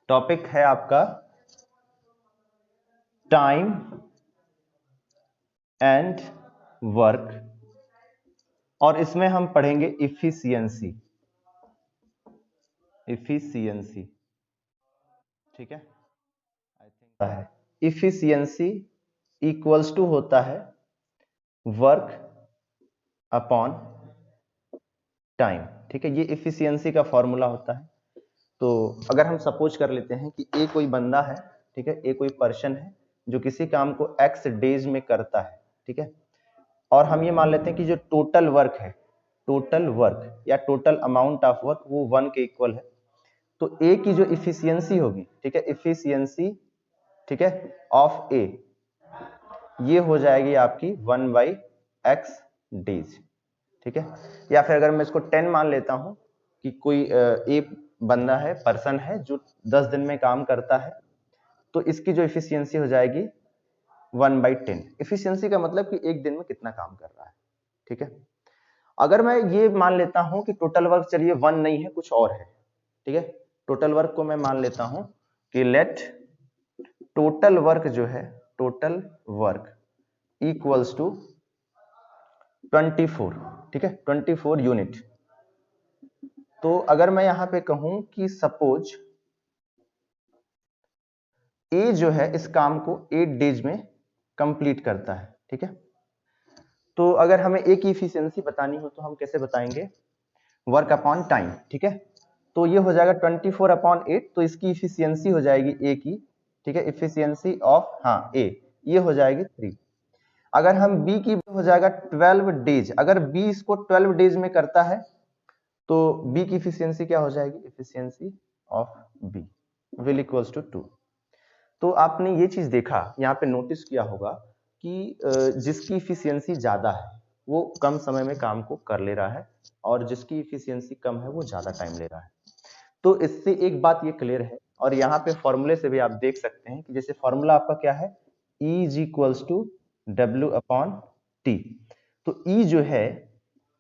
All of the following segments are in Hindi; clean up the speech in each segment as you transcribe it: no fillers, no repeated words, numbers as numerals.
टॉपिक है आपका टाइम एंड वर्क, और इसमें हम पढ़ेंगे इफिशियंसी। ठीक है, आई थिंक है इफिशियंसी इक्वल्स टू होता है वर्क अपॉन टाइम। ठीक है, ये इफिशियंसी का फॉर्मूला होता है। तो अगर हम सपोज कर लेते हैं कि ए कोई बंदा है, ठीक है, ए कोई पर्सन है जो किसी काम को एक्स डेज में करता है, ठीक है, और हम ये मान लेते हैं कि जो टोटल वर्क है, टोटल वर्क या टोटल अमाउंट ऑफ वर्क वो 1 के इक्वल है, तो ए की जो इफिशियंसी होगी, ठीक है, इफिशियंसी, ठीक है, ऑफ ए, ये हो जाएगी आपकी 1/x डेज। ठीक है, या फिर अगर मैं इसको 10 मान लेता हूं कि कोई एक बंदा है, पर्सन है जो 10 दिन में काम करता है, तो इसकी जो इफिशियंसी हो जाएगी 1/10। इफिशियंसी का मतलब कि एक दिन में कितना काम कर रहा है। ठीक है, अगर मैं ये मान लेता हूं कि टोटल वर्क, चलिए 1 नहीं है, कुछ और है, ठीक है, टोटल वर्क को मैं मान लेता हूं कि लेट टोटल वर्क जो है, टोटल वर्क इक्वल्स टू 24, ठीक है, 24 यूनिट। तो अगर मैं यहां पे कहूं कि सपोज ए जो है इस काम को 8 डेज में कंप्लीट करता है, ठीक है, तो अगर हमें ए की इफिशियंसी बतानी हो तो हम कैसे बताएंगे, वर्क अपॉन टाइम। ठीक है, तो ये हो जाएगा 24/8, तो इसकी इफिशियंसी हो जाएगी ए की, ठीक है, इफिशियंसी ऑफ, हाँ, ए, ये हो जाएगी 3। अगर हम बी की हो जाएगा 12 डेज, अगर बी इसको 12 डेज में करता है तो बी की इफिशियंसी क्या हो जाएगी, efficiency of B will equals to 2। तो आपने ये चीज देखा, यहाँ पे नोटिस किया होगा कि जिसकी इफिशियंसी ज्यादा है वो कम समय में काम को कर ले रहा है, और जिसकी इफिशियंसी कम है वो ज्यादा टाइम ले रहा है। तो इससे एक बात ये क्लियर है, और यहाँ पे फॉर्मूले से भी आप देख सकते हैं कि जैसे फॉर्मूला आपका क्या है, E is equals to W upon T. तो E जो है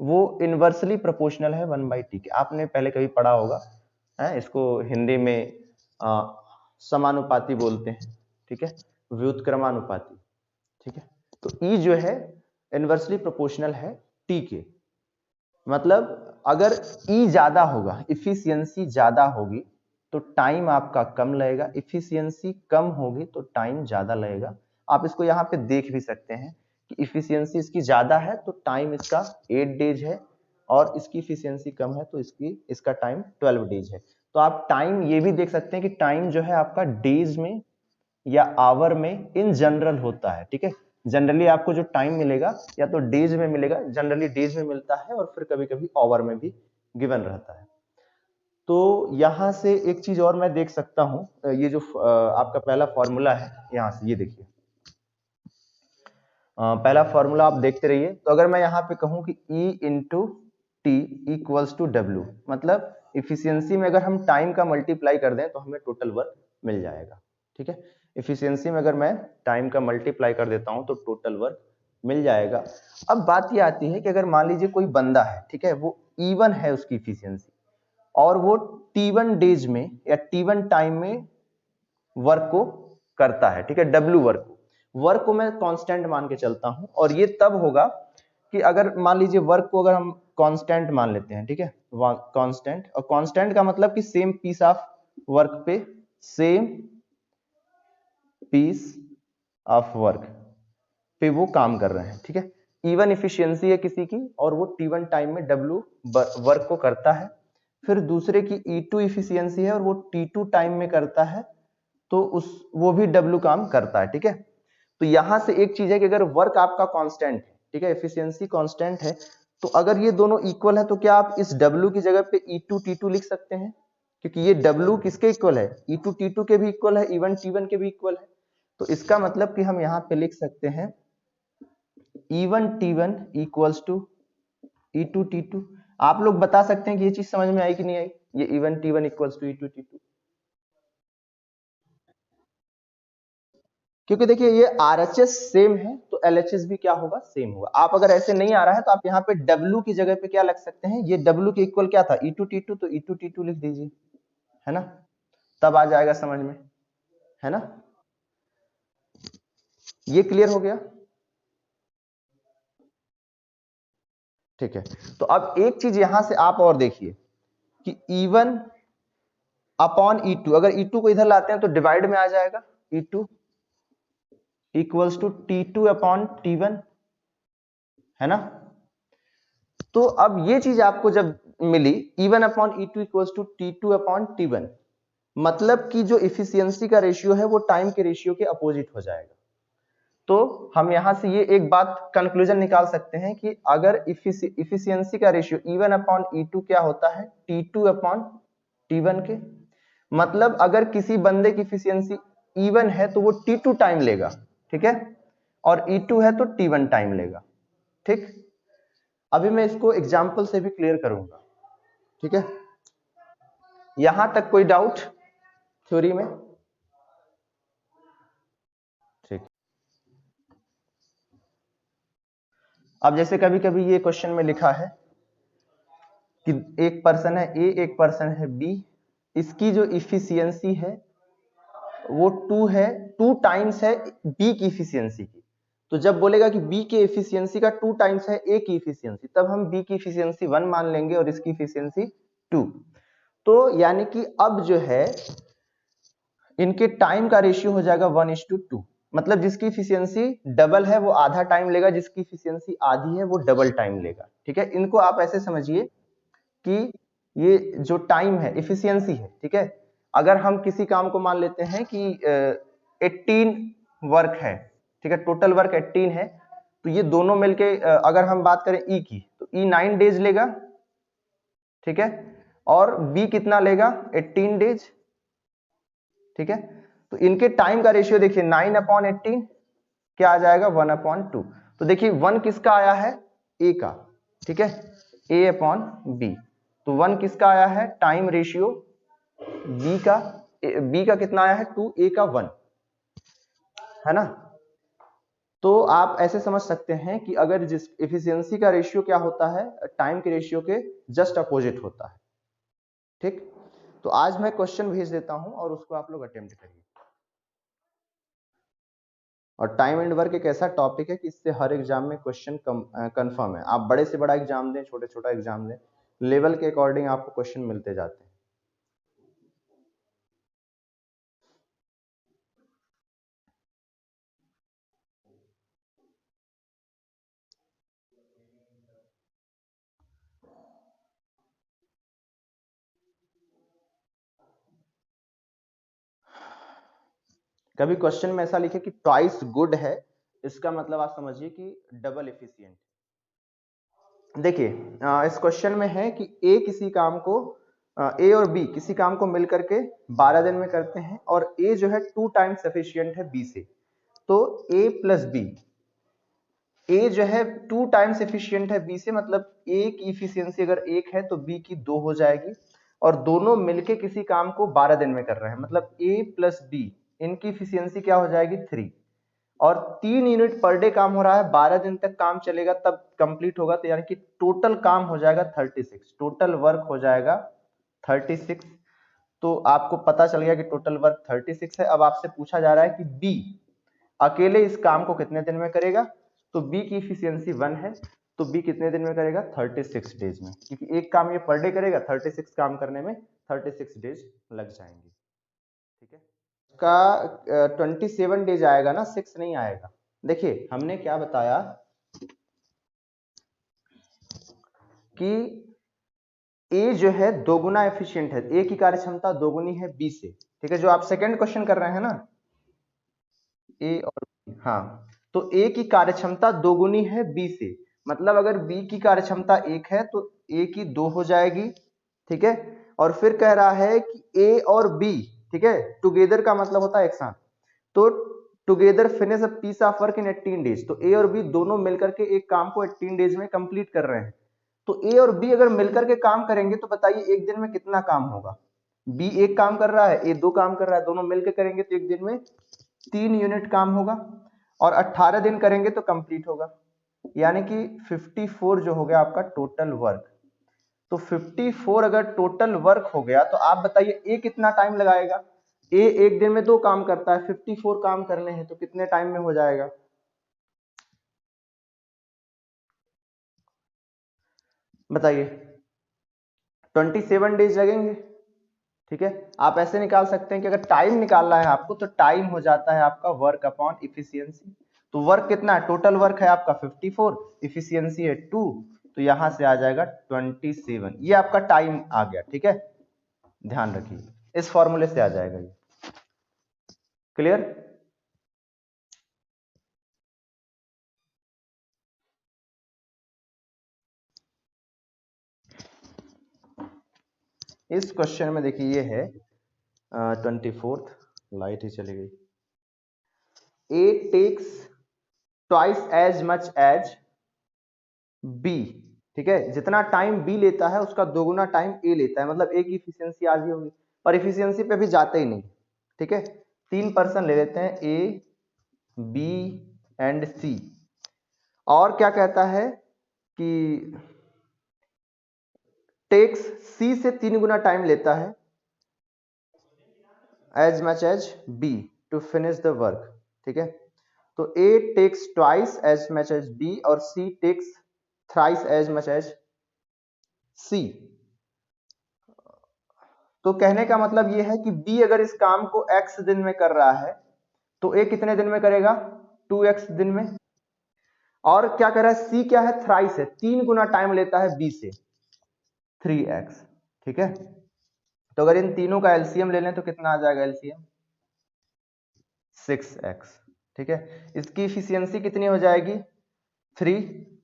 वो इनवर्सली प्रोपोर्शनल है 1/t के, आपने पहले कभी पढ़ा होगा है, इसको हिंदी में समानुपाती बोलते हैं, ठीक है, व्युत्क्रमानुपाती। ठीक है, तो E जो है इनवर्सली प्रोपोर्शनल है T के, मतलब अगर E ज्यादा होगा, इफिशियंसी ज्यादा होगी तो टाइम आपका कम लगेगा, इफिशियंसी कम होगी तो टाइम ज्यादा लगेगा। आप इसको यहाँ पे देख भी सकते हैं कि इफिशियंसी इसकी ज्यादा है तो टाइम इसका 8 डेज है, और इसकी इफिशियंसी कम है तो इसका टाइम 12 डेज है। तो आप टाइम ये भी देख सकते हैं कि टाइम जो है आपका डेज में या आवर में इन जनरल होता है। ठीक है, जनरली आपको जो टाइम मिलेगा या तो डेज में मिलेगा, जनरली डेज में मिलता है, और फिर कभी कभी आवर में भी गिवन रहता है। तो यहां से एक चीज और मैं देख सकता हूं, ये जो आपका पहला फॉर्मूला है, यहां से ये देखिए, पहला फॉर्मूला आप देखते रहिए। तो अगर मैं यहाँ पे कहूँ कि E into T equals to W, मतलब इफिशियंसी में अगर हम टाइम का मल्टीप्लाई कर दें तो हमें टोटल वर्क मिल जाएगा। ठीक है, इफिशियंसी में अगर मैं टाइम का मल्टीप्लाई कर देता हूं तो टोटल वर्क मिल जाएगा। अब बात ये आती है कि अगर मान लीजिए कोई बंदा है, ठीक है, वो E1 है उसकी इफिशियंसी, और वो T1 डेज में या T1 टाइम में वर्क को करता है, ठीक है, W वर्क को मैं कांस्टेंट मान के चलता हूं, और ये तब होगा कि अगर मान लीजिए वर्क को अगर हम कांस्टेंट मान लेते हैं, ठीक है, कांस्टेंट, और कांस्टेंट का मतलब कि सेम पीस ऑफ वर्क पे सेम पीस ऑफ वर्क पे वो काम कर रहे हैं। ठीक है, इवन इफिशियंसी है किसी की और वो T1 टाइम में W वर्क को करता है, फिर दूसरे की E2 इफिशियंसी है और वो T2 टाइम में करता है, तो वो भी W काम करता है। ठीक है, तो यहां से एक चीज है कि अगर वर्क आपका कांस्टेंट है, ठीक है, एफिशिएंसी कांस्टेंट है, तो अगर ये दोनों इक्वल है तो क्या आप इस W की जगह पे E2 T2 लिख सकते हैं, क्योंकि ये W किसके इक्वल है, E2 T2 के भी इक्वल है, इवन T1 के भी इक्वल है। तो इसका मतलब कि हम यहां पे लिख सकते हैं E1 T1 equals to E2 T2। आप लोग बता सकते हैं कि ये चीज समझ में आई कि नहीं आई, ये E1 T1 equals to E2 T2, क्योंकि देखिए ये RHS सेम है तो LHS भी क्या होगा, सेम होगा। आप अगर ऐसे नहीं आ रहा है तो आप यहाँ पे W की जगह पे क्या लग सकते हैं, ये W के इक्वल क्या था, E2 T2, तो E2 T2 लिख दीजिए, है ना। तब आ जाएगा समझ में, है ना। ये क्लियर हो गया, ठीक है। तो अब एक चीज यहां से आप और देखिए कि E1 अपॉन E2, अगर E2 को इधर लाते हैं तो डिवाइड में आ जाएगा, E2 equals to T2 upon T1, है ना। तो अब ये चीज आपको जब मिली E1 upon E2 equals to T2 upon T1, मतलब कि जो इफिशियंसी का रेशियो है वो टाइम के रेशियो के अपोजिट हो जाएगा। तो हम यहां से ये एक बात कंक्लूजन निकाल सकते हैं कि अगर इफिशियंसी का रेशियो E1 अपॉन E2 क्या होता है, T2 अपॉन T1 के, मतलब अगर किसी बंदे की इफिशियंसी E1 है तो वो T2 टाइम लेगा, ठीक है, और E2 है तो T1 टाइम लेगा, ठीक। अभी मैं इसको एग्जांपल से भी क्लियर करूंगा, ठीक है। यहां तक कोई डाउट थ्योरी में? ठीक। अब जैसे कभी कभी ये क्वेश्चन में लिखा है कि एक पर्सन है ए, एक पर्सन है बी, इसकी जो इफिशियंसी है वो 2 है, 2 टाइम्स है बी की इफिशियंसी की। तो जब बोलेगा कि बी के इफिशियंसी का 2 टाइम्स है ए की इफिशियंसी, तब हम बी की इफिशियंसी 1 मान लेंगे और इसकी इफिशियंसी 2। तो यानी कि अब जो है इनके टाइम का रेशियो हो जाएगा 1:2, मतलब जिसकी इफिशियंसी डबल है वो आधा टाइम लेगा, जिसकी इफिशियंसी आधी है वो डबल टाइम लेगा, ठीक है। इनको आप ऐसे समझिए कि ये जो टाइम है इफिशियंसी है, ठीक है। अगर हम किसी काम को मान लेते हैं कि 18 वर्क है, ठीक है, टोटल वर्क 18 है, तो ये दोनों मिलके अगर हम बात करें ई की तो ई 9 डेज लेगा, ठीक है, और बी कितना लेगा 18 डेज, ठीक है। तो इनके टाइम का रेशियो देखिए 9/18 क्या आ जाएगा 1/2। तो देखिए 1 किसका आया है, ए का, ठीक है, ए अपॉन बी। तो 1 किसका आया है, टाइम रेशियो बी का, बी का कितना आया है 2, ए का 1, है ना। तो आप ऐसे समझ सकते हैं कि अगर जिस एफिशिएंसी का रेशियो क्या होता है, टाइम के रेशियो के जस्ट अपोजिट होता है, ठीक। तो आज मैं क्वेश्चन भेज देता हूं और उसको आप लोग अटेम्प्ट करिए। और टाइम एंड वर्क एक ऐसा टॉपिक है कि इससे हर एग्जाम में क्वेश्चन कंफर्म है। आप बड़े से बड़ा एग्जाम दें, छोटे छोटा एग्जाम दें, लेवल के अकॉर्डिंग आपको क्वेश्चन मिलते जाते हैं। कभी क्वेश्चन में ऐसा लिखे कि ट्वाइस गुड है, इसका मतलब आप समझिए कि डबल एफिशिएंट। देखिए इस क्वेश्चन में है कि ए किसी काम को, ए और बी किसी काम को मिलकर के 12 दिन में करते हैं और ए जो है 2 टाइम्स सफिशिएंट है बी से। तो ए प्लस बी, ए जो है 2 टाइम्स एफिशिएंट है बी से, मतलब ए की इफिशियंसी अगर 1 है तो बी की 2 हो जाएगी, और दोनों मिलके किसी काम को 12 दिन में कर रहे हैं, मतलब ए प्लस बी इनकी इफिशियंसी क्या हो जाएगी 3, और 3 यूनिट पर डे काम हो रहा है, 12 दिन तक काम चलेगा तब कंप्लीट होगा, तो यानी कि टोटल काम हो जाएगा 36, टोटल वर्क हो जाएगा 36। तो आपको पता चल गया कि टोटल वर्क 36 है। अब आपसे पूछा जा रहा है कि बी अकेले इस काम को कितने दिन में करेगा, तो बी की इफिशियंसी 1 है, तो बी कितने दिन में करेगा 36 डेज में, क्योंकि एक काम ये पर डे करेगा, 36 काम करने में 36 डेज लग जाएंगे, ठीक है। का 27 डेज आएगा ना, 6 नहीं आएगा। देखिए हमने क्या बताया कि ए जो है दोगुना एफिशिएंट है, ए की कार्यक्षमता दोगुनी है बी से, ठीक है, जो आप सेकंड क्वेश्चन कर रहे हैं ना, ए और बी, हाँ, तो ए की कार्यक्षमता दोगुनी है बी से, मतलब अगर बी की कार्यक्षमता 1 है तो ए की 2 हो जाएगी, ठीक है। और फिर कह रहा है कि ए और बी, ठीक है, टुगेदर का मतलब होता है एक साथ, तो together finish a piece of work in 18 days, तो ए और बी दोनों मिलकर के एक काम को 18 डेज में कंप्लीट कर रहे हैं। तो ए और बी अगर मिलकर के काम करेंगे तो बताइए एक दिन में कितना काम होगा। बी एक काम कर रहा है, ए 2 काम कर रहा है, दोनों मिलकर करेंगे तो एक दिन में 3 यूनिट काम होगा, और 18 दिन करेंगे तो कंप्लीट होगा, यानी कि 54 जो हो गया आपका टोटल वर्क। तो 54 अगर टोटल वर्क हो गया तो आप बताइए ए कितना टाइम लगाएगा। ए एक दिन में 2 काम करता है, 54 काम करने हैं तो कितने टाइम में हो जाएगा? बताइए। 27 डेज लगेंगे। ठीक है, आप ऐसे निकाल सकते हैं कि अगर टाइम निकालना है आपको तो टाइम हो जाता है आपका वर्क अपॉन इफिशियंसी। तो वर्क कितना है? टोटल वर्क है आपका 54, इफिशियंसी है 2, तो यहां से आ जाएगा 27। ये आपका टाइम आ गया। ठीक है, ध्यान रखिए इस फॉर्मूले से आ जाएगा ये। क्लियर? इस क्वेश्चन में देखिए ये है 24th, लाइट ही चली गई। A takes twice as much as B। ठीक है, जितना टाइम B लेता है उसका दोगुना टाइम A लेता है, मतलब A की इफिशियंसी आधी होगी, पर इफिशियंसी पे भी जाते ही नहीं। ठीक है, 3 पर्सन ले लेते हैं A, B एंड C। और क्या कहता है कि टेक्स C से 3 गुना टाइम लेता है as much as B to finish the work. ठीक है, तो A takes twice as much as B और C takes thrice as much as C। तो कहने का मतलब ये है कि B अगर इस काम को x दिन में कर रहा है तो A कितने दिन में करेगा? 2x दिन में। और क्या कर रहा है? C क्या है? थ्राइस है, 3 गुना टाइम लेता है B से, 3x। ठीक है, तो अगर इन तीनों का एलसीएम ले लें तो कितना आ जाएगा एलसीएम? 6x। ठीक है, इसकी इफिशियंसी कितनी हो जाएगी? 3,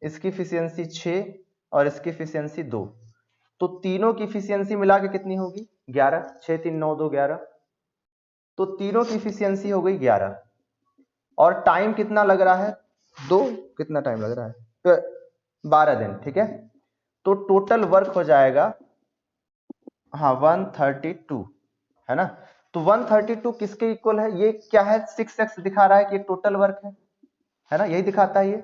इसकी इफिशियंसी 6 और इसकी इफिशियंसी 2। तो तीनों की इफिशियंसी मिला के कितनी होगी? 11। 6 3 9 2 11। तो तीनों की इफिशियंसी हो गई 11। और टाइम कितना लग रहा है? 2। कितना टाइम लग रहा है? तो 12 दिन। ठीक है, तो टोटल वर्क हो जाएगा, हाँ 132, है ना। तो 132 किसके इक्वल है? ये क्या है? 6x दिखा रहा है कि टोटल वर्क है ना, यही दिखाता है ये,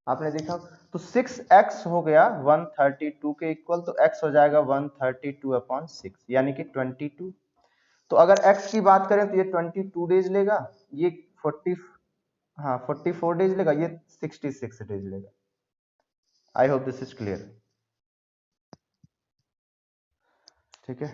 आपने देखा। तो 6x हो गया 132 के इक्वल, तो x हो जाएगा 132/6 यानी कि 22। तो अगर x की बात करें तो ये 22 डेज लेगा, ये 40, हाँ 44 डेज लेगा, ये 66 डेज लेगा। I hope this is clear. ठीक है।